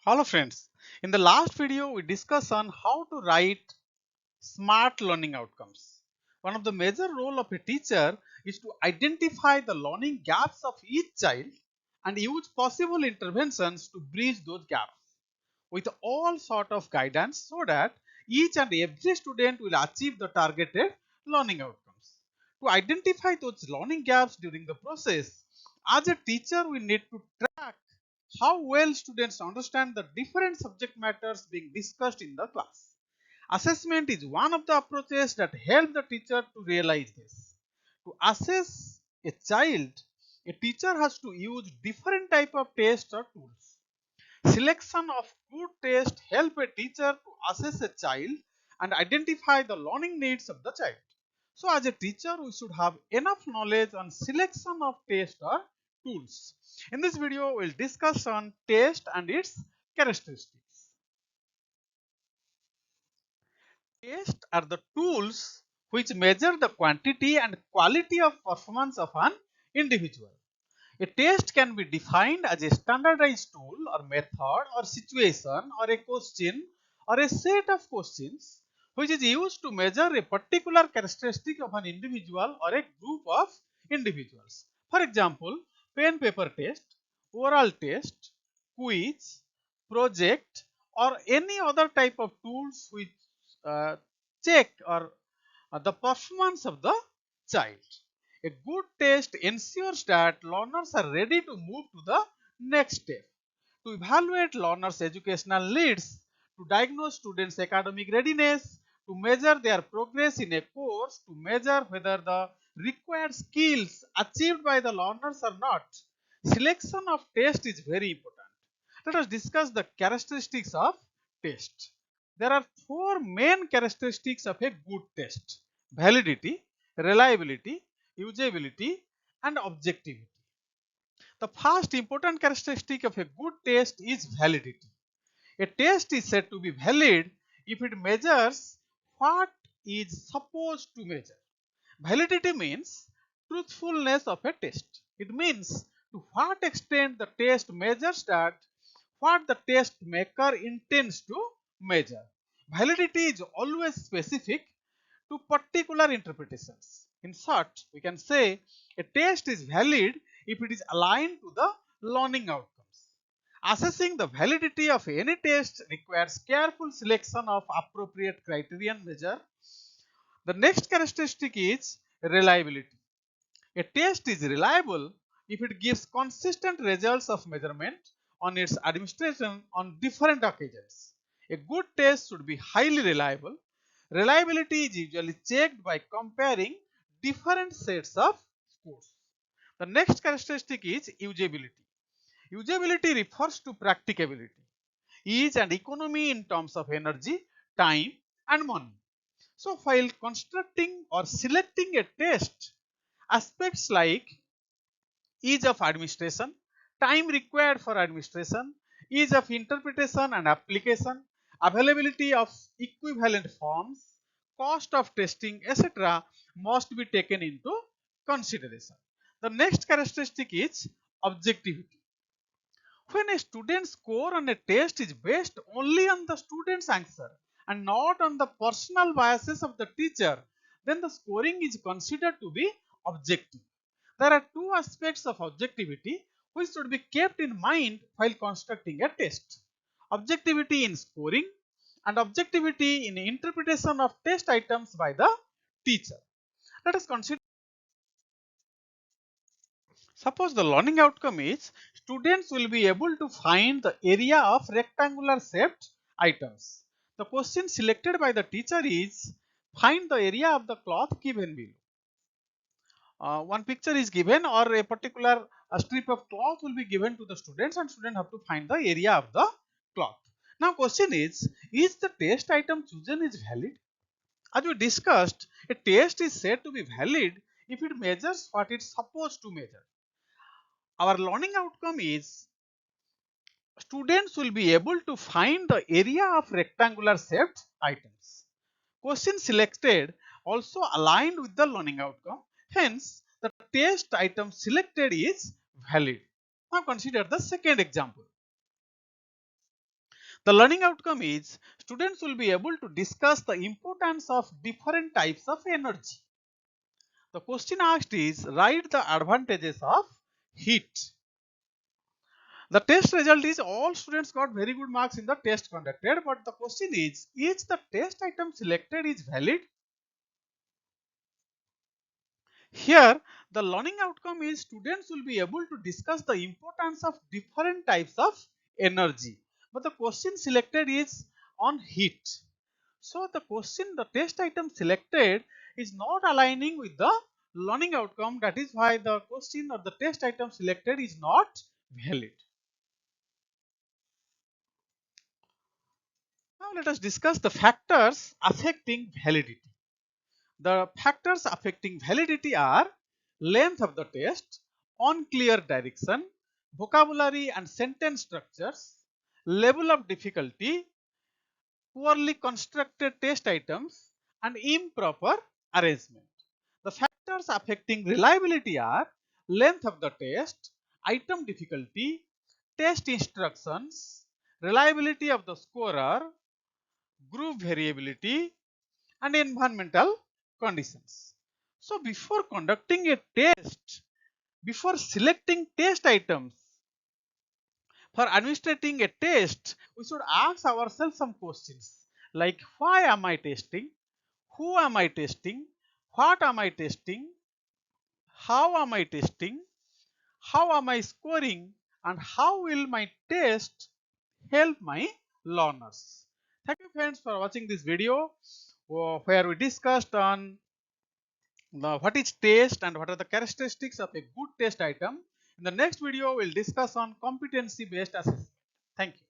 Hello friends, in the last video we discussed on how to write smart learning outcomes. One of the major role of a teacher is to identify the learning gaps of each child and use possible interventions to bridge those gaps with all sort of guidance so that each and every student will achieve the targeted learning outcomes. To identify those learning gaps during the process, as a teacher we need to track how well students understand the different subject matters being discussed in the class. Assessment is one of the approaches that help the teacher to realize this. To assess a child, a teacher has to use different type of tests or tools. Selection of good tests help a teacher to assess a child and identify the learning needs of the child. So as a teacher, we should have enough knowledge on selection of tests or tools. In this video, we'll discuss on test and its characteristics. Tests are the tools which measure the quantity and quality of performance of an individual. A test can be defined as a standardized tool or method or situation or a question or a set of questions which is used to measure a particular characteristic of an individual or a group of individuals. For example, pen paper test, oral test, quiz, project or any other type of tools which uh, check or the performance of the child. A good test ensures that learners are ready to move to the next step. To evaluate learners' educational needs, to diagnose students' academic readiness, to measure their progress in a course, to measure whether the required skills achieved by the learners are not. Selection of test is very important. Let us discuss the characteristics of test. There are four main characteristics of a good test: validity, reliability, usability, and objectivity. The first important characteristic of a good test is validity. A test is said to be valid if it measures what is supposed to measure. Validity means truthfulness of a test. It means to what extent the test measures that what the test maker intends to measure. Validity is always specific to particular interpretations. In short, we can say a test is valid if it is aligned to the learning outcomes. Assessing the validity of any test requires careful selection of appropriate criterion measure. The next characteristic is reliability. A test is reliable if it gives consistent results of measurement on its administration on different occasions. A good test should be highly reliable. Reliability is usually checked by comparing different sets of scores. The next characteristic is usability. Usability refers to practicability, ease and economy in terms of energy, time and money. So while constructing or selecting a test, aspects like ease of administration, time required for administration, ease of interpretation and application, availability of equivalent forms, cost of testing, etc. must be taken into consideration. The next characteristic is objectivity. When a student's score on a test is based only on the student's answer and not on the personal biases of the teacher, then the scoring is considered to be objective. There are two aspects of objectivity which should be kept in mind while constructing a test: objectivity in scoring and objectivity in interpretation of test items by the teacher. Let us consider. Suppose the learning outcome is students will be able to find the area of rectangular shaped items. The question selected by the teacher is find the area of the cloth given below. One picture is given or a particular strip of cloth will be given to the students and students have to find the area of the cloth. Now question is the test item chosen is valid? As we discussed, a test is said to be valid if it measures what it's supposed to measure. Our learning outcome is students will be able to find the area of rectangular shaped items. Question selected also aligned with the learning outcome. Hence, the test item selected is valid. Now consider the second example. The learning outcome is students will be able to discuss the importance of different types of energy. The question asked is write the advantages of heat. The test result is all students got very good marks in the test conducted, but the question is the test item selected is valid? Here the learning outcome is students will be able to discuss the importance of different types of energy, but the question selected is on heat. So the test item selected is not aligning with the learning outcome. That is why the question or the test item selected is not valid. Now let us discuss the factors affecting validity. The factors affecting validity are length of the test, unclear direction, vocabulary and sentence structures, level of difficulty, poorly constructed test items, and improper arrangement. The factors affecting reliability are length of the test, item difficulty, test instructions, reliability of the scorer, group variability, and environmental conditions. So, before conducting a test, before selecting test items, for administrating a test, we should ask ourselves some questions like why am I testing, who am I testing, what am I testing, how am I testing, how am I scoring, and how will my test help my learners. Thank you friends for watching this video where we discussed on what is test and what are the characteristics of a good test item. In the next video, we will discuss on competency based assessment. Thank you.